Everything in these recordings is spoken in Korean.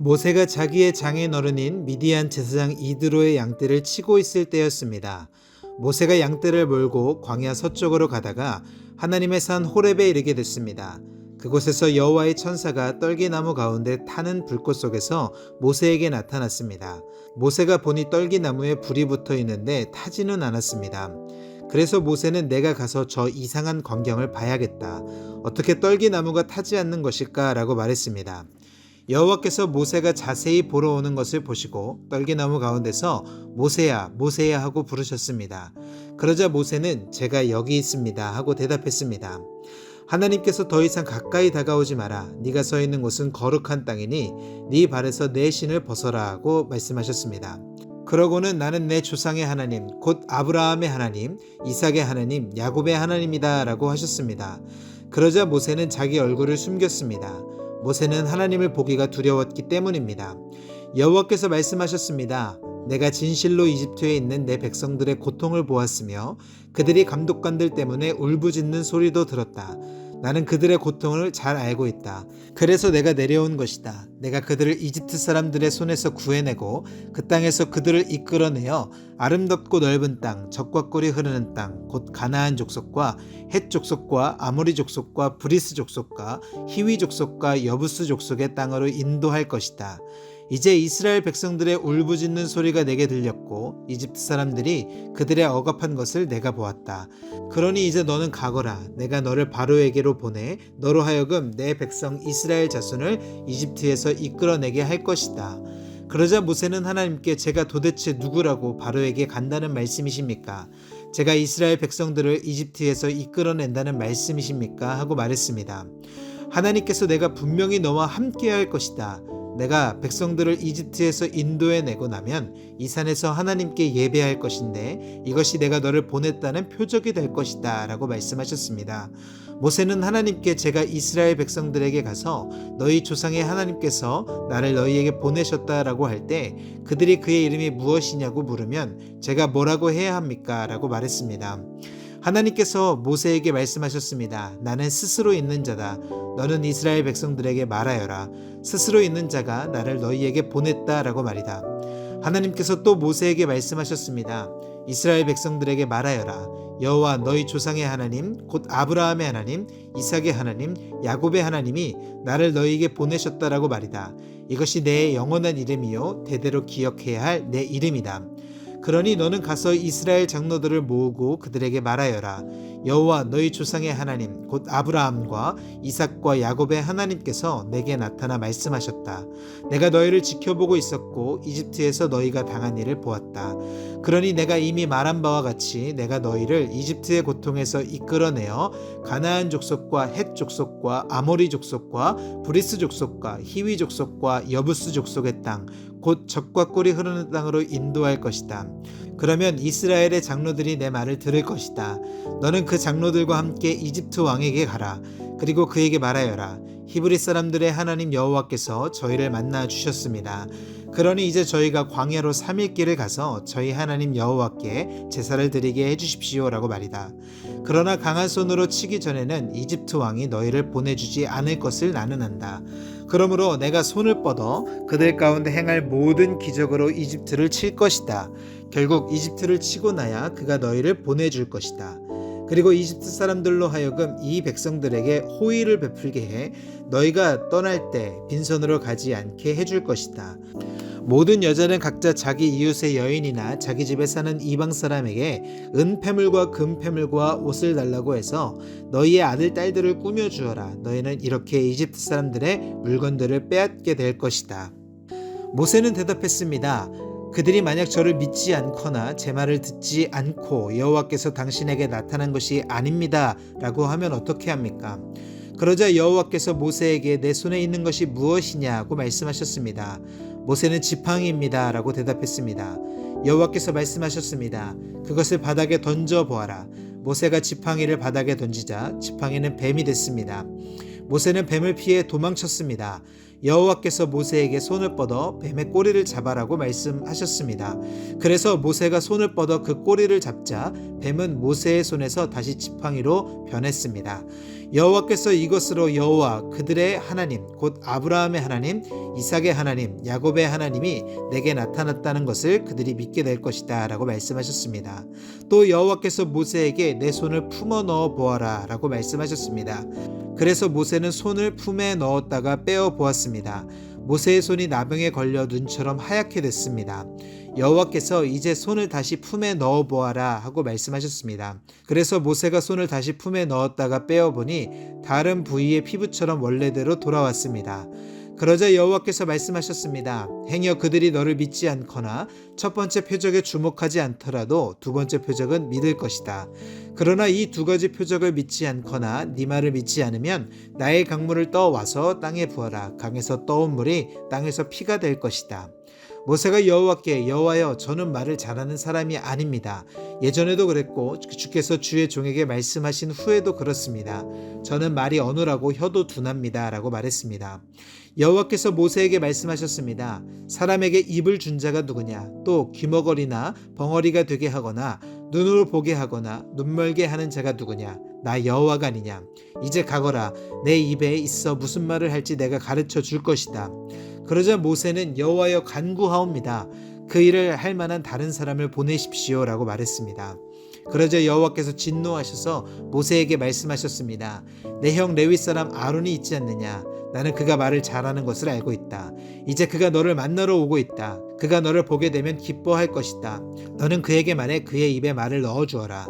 모세가 자기의 장인어른인 미디안 제사장 이드로의 양떼를 치고 있을 때였습니다. 모세가 양떼를 몰고 광야 서쪽으로 가다가 하나님의 산 호렙에 이르게 됐습니다. 그곳에서 여호와의 천사가 떨기나무 가운데 타는 불꽃 속에서 모세에게 나타났습니다. 모세가 보니 떨기나무에 불이 붙어 있는데 타지는 않았습니다. 그래서 모세는 내가 가서 저 이상한 광경을 봐야겠다. 어떻게 떨기나무가 타지 않는 것일까? 라고 말했습니다. 여호와께서 모세가 자세히 보러 오는 것을 보시고 떨기나무 가운데서 모세야 모세야 하고 부르셨습니다. 그러자 모세는 제가 여기 있습니다 하고 대답했습니다. 하나님께서 더 이상 가까이 다가오지 마라. 네가 서 있는 곳은 거룩한 땅이니 네 발에서 내 신을 벗어라 하고 말씀하셨습니다. 그러고는 나는 내 조상의 하나님 곧 아브라함의 하나님 이삭의 하나님 야곱의 하나님이다 라고 하셨습니다. 그러자 모세는 자기 얼굴을 숨겼습니다. 모세는 하나님을 보기가 두려웠기 때문입니다. 여호와께서 말씀하셨습니다. 내가 진실로 이집트에 있는 내 백성들의 고통을 보았으며 그들이 감독관들 때문에 울부짖는 소리도 들었다. 나는 그들의 고통을 잘 알고 있다. 그래서 내가 내려온 것이다. 내가 그들을 이집트 사람들의 손에서 구해내고 그 땅에서 그들을 이끌어내어 아름답고 넓은 땅, 젖과 꿀이 흐르는 땅, 곧 가나안 족속과 헷 족속과 아모리 족속과 브리스 족속과 히위 족속과 여부스 족속의 땅으로 인도할 것이다. 이제 이스라엘 백성들의 울부짖는 소리가 내게 들렸고 이집트 사람들이 그들의 억압한 것을 내가 보았다. 그러니 이제 너는 가거라. 내가 너를 바로에게로 보내 너로 하여금 내 백성 이스라엘 자손을 이집트에서 이끌어내게 할 것이다. 그러자 모세는 하나님께 제가 도대체 누구라고 바로에게 간다는 말씀이십니까? 제가 이스라엘 백성들을 이집트에서 이끌어낸다는 말씀이십니까? 하고 말했습니다. 하나님께서 내가 분명히 너와 함께 할 것이다. 내가 백성들을 이집트에서 인도해내고 나면 이 산에서 하나님께 예배할 것인데 이것이 내가 너를 보냈다는 표적이 될 것이다 라고 말씀하셨습니다. 모세는 하나님께 제가 이스라엘 백성들에게 가서 너희 조상의 하나님께서 나를 너희에게 보내셨다라고 할 때 그들이 그의 이름이 무엇이냐고 물으면 제가 뭐라고 해야 합니까? 라고 말했습니다. 하나님께서 모세에게 말씀하셨습니다. 나는 스스로 있는 자다. 너는 이스라엘 백성들에게 말하여라. 스스로 있는 자가 나를 너희에게 보냈다라고 말이다. 하나님께서 또 모세에게 말씀하셨습니다. 이스라엘 백성들에게 말하여라. 여호와 너희 조상의 하나님 곧 아브라함의 하나님 이삭의 하나님 야곱의 하나님이 나를 너희에게 보내셨다라고 말이다. 이것이 내 영원한 이름이요 대대로 기억해야 할 내 이름이다. 그러니 너는 가서 이스라엘 장로들을 모으고 그들에게 말하여라. 여호와 너희 조상의 하나님 곧 아브라함과 이삭과 야곱의 하나님께서 내게 나타나 말씀하셨다. 내가 너희를 지켜보고 있었고 이집트에서 너희가 당한 일을 보았다. 그러니 내가 이미 말한 바와 같이 내가 너희를 이집트의 고통에서 이끌어내어 가나안 족속과 헷 족속과 아모리 족속과 브리스 족속과 히위 족속과 여부스 족속의 땅 곧 젖과 꿀이 흐르는 땅으로 인도할 것이다. 그러면 이스라엘의 장로들이 내 말을 들을 것이다. 너는 그 장로들과 함께 이집트 왕에게 가라. 그리고 그에게 말하여라. 히브리 사람들의 하나님 여호와께서 저희를 만나 주셨습니다. 그러니 이제 저희가 광야로 3일 길을 가서 저희 하나님 여호와께 제사를 드리게 해주십시오 라고 말이다. 그러나 강한 손으로 치기 전에는 이집트 왕이 너희를 보내주지 않을 것을 나는 안다. 그러므로 내가 손을 뻗어 그들 가운데 행할 모든 기적으로 이집트를 칠 것이다. 결국 이집트를 치고 나야 그가 너희를 보내줄 것이다. 그리고 이집트 사람들로 하여금 이 백성들에게 호의를 베풀게 해 너희가 떠날 때 빈손으로 가지 않게 해줄 것이다. 모든 여자는 각자 자기 이웃의 여인이나 자기 집에 사는 이방 사람에게 은폐물과 금폐물과 옷을 달라고 해서 너희의 아들 딸들을 꾸며 주어라. 너희는 이렇게 이집트 사람들의 물건들을 빼앗게 될 것이다. 모세는 대답했습니다. 그들이 만약 저를 믿지 않거나 제 말을 듣지 않고 여호와께서 당신에게 나타난 것이 아닙니다 라고 하면 어떻게 합니까? 그러자 여호와께서 모세에게 내 손에 있는 것이 무엇이냐고 말씀하셨습니다. 모세는 지팡이입니다 라고 대답했습니다. 여호와께서 말씀하셨습니다. 그것을 바닥에 던져 보아라. 모세가 지팡이를 바닥에 던지자 지팡이는 뱀이 됐습니다. 모세는 뱀을 피해 도망쳤습니다. 여호와께서 모세에게 손을 뻗어 뱀의 꼬리를 잡아라고 말씀하셨습니다. 그래서 모세가 손을 뻗어 그 꼬리를 잡자 뱀은 모세의 손에서 다시 지팡이로 변했습니다. 여호와께서 이것으로 여호와 그들의 하나님 곧 아브라함의 하나님, 이삭의 하나님, 야곱의 하나님이 내게 나타났다는 것을 그들이 믿게 될 것이다 라고 말씀하셨습니다. 또 여호와께서 모세에게 내 손을 품어 넣어 보아라 라고 말씀하셨습니다. 그래서 모세는 손을 품에 넣었다가 빼어 보았습니다. 모세의 손이 나병에 걸려 눈처럼 하얗게 됐습니다. 여호와께서 이제 손을 다시 품에 넣어 보아라 하고 말씀하셨습니다. 그래서 모세가 손을 다시 품에 넣었다가 빼어 보니 다른 부위의 피부처럼 원래대로 돌아왔습니다. 그러자 여호와께서 말씀하셨습니다. 행여 그들이 너를 믿지 않거나 첫 번째 표적에 주목하지 않더라도 두 번째 표적은 믿을 것이다. 그러나 이 두 가지 표적을 믿지 않거나 네 말을 믿지 않으면 나의 강물을 떠와서 땅에 부어라. 강에서 떠온 물이 땅에서 피가 될 것이다. 모세가 여호와께 여호와여 저는 말을 잘하는 사람이 아닙니다. 예전에도 그랬고 주께서 주의 종에게 말씀하신 후에도 그렇습니다. 저는 말이 어눌하고 혀도 둔합니다 라고 말했습니다. 여호와께서 모세에게 말씀하셨습니다. 사람에게 입을 준 자가 누구냐? 또 귀머거리나 벙어리가 되게 하거나 눈으로 보게 하거나 눈멀게 하는 자가 누구냐? 나 여호와가 아니냐? 이제 가거라. 내 입에 있어 무슨 말을 할지 내가 가르쳐 줄 것이다. 그러자 모세는 여호와여 간구하옵니다. 그 일을 할 만한 다른 사람을 보내십시오 라고 말했습니다. 그러자 여호와께서 진노하셔서 모세에게 말씀하셨습니다. 내 형 레위 사람 아론이 있지 않느냐? 나는 그가 말을 잘하는 것을 알고 있다. 이제 그가 너를 만나러 오고 있다. 그가 너를 보게 되면 기뻐할 것이다. 너는 그에게 말해 그의 입에 말을 넣어주어라.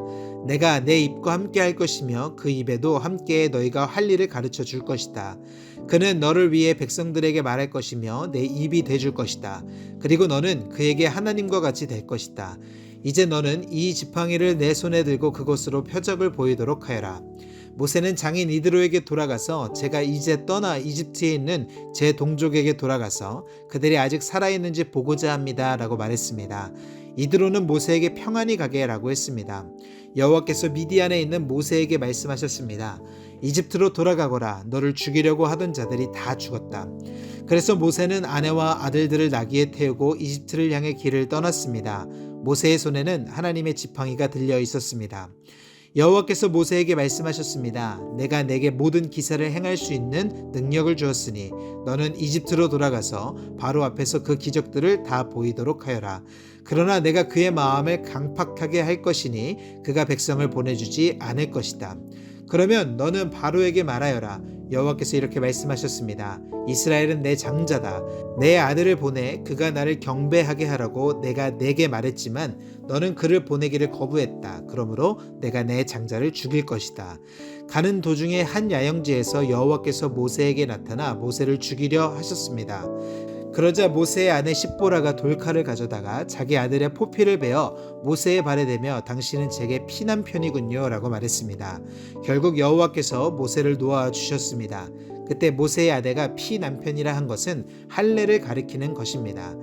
내가 내 입과 함께 할 것이며 그 입에도 함께 너희가 할 일을 가르쳐 줄 것이다. 그는 너를 위해 백성들에게 말할 것이며 내 입이 돼줄 것이다. 그리고 너는 그에게 하나님과 같이 될 것이다. 이제 너는 이 지팡이를 내 손에 들고 그곳으로 표적을 보이도록 하여라. 모세는 장인 이드로에게 돌아가서 제가 이제 떠나 이집트에 있는 제 동족에게 돌아가서 그들이 아직 살아있는지 보고자 합니다 라고 말했습니다. 이드로는 모세에게 평안히 가게 라고 했습니다. 여호와께서 미디안에 있는 모세에게 말씀하셨습니다. 이집트로 돌아가거라. 너를 죽이려고 하던 자들이 다 죽었다. 그래서 모세는 아내와 아들들을 나귀에 태우고 이집트를 향해 길을 떠났습니다. 모세의 손에는 하나님의 지팡이가 들려 있었습니다. 여호와께서 모세에게 말씀하셨습니다. 내가 내게 모든 기사를 행할 수 있는 능력을 주었으니 너는 이집트로 돌아가서 바로 앞에서 그 기적들을 다 보이도록 하여라. 그러나 내가 그의 마음을 강팍하게 할 것이니 그가 백성을 보내주지 않을 것이다. 그러면 너는 바로에게 말하여라. 여호와께서 이렇게 말씀하셨습니다. 이스라엘은 내 장자다. 내 아들을 보내 그가 나를 경배하게 하라고 내가 내게 말했지만 너는 그를 보내기를 거부했다. 그러므로 내가 내 장자를 죽일 것이다. 가는 도중에 한 야영지에서 여호와께서 모세에게 나타나 모세를 죽이려 하셨습니다. 그러자 모세의 아내 십보라가 돌칼을 가져다가 자기 아들의 포피를 베어 모세의 발에 대며 당신은 제게 피난편이군요 라고 말했습니다. 결국 여호와께서 모세를 놓아주셨습니다. 그때 모세의 아내가 피난편이라 한 것은 할례를 가리키는 것입니다.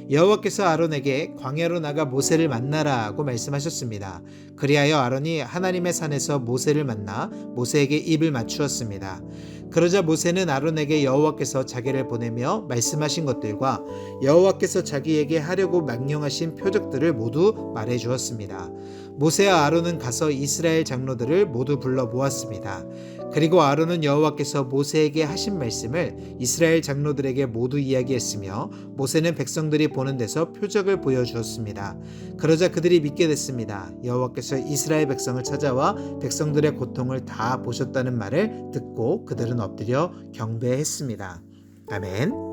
여호와께서 아론에게 광야로 나가 모세를 만나라고 말씀하셨습니다. 그리하여 아론이 하나님의 산에서 모세를 만나 모세에게 입을 맞추었습니다. 그러자 모세는 아론에게 여호와께서 자기를 보내며 말씀하신 것들과 여호와께서 자기에게 하려고 명령하신 표적들을 모두 말해 주었습니다. 모세와 아론은 가서 이스라엘 장로들을 모두 불러 모았습니다. 그리고 아론은 여호와께서 모세에게 하신 말씀을 이스라엘 장로들에게 모두 이야기했으며 모세는 백성들이 보는 데서 표적을 보여주었습니다. 그러자 그들이 믿게 됐습니다. 여호와께서 이스라엘 백성을 찾아와 백성들의 고통을 다 보셨다는 말을 듣고 그들은 엎드려 경배했습니다. 아멘.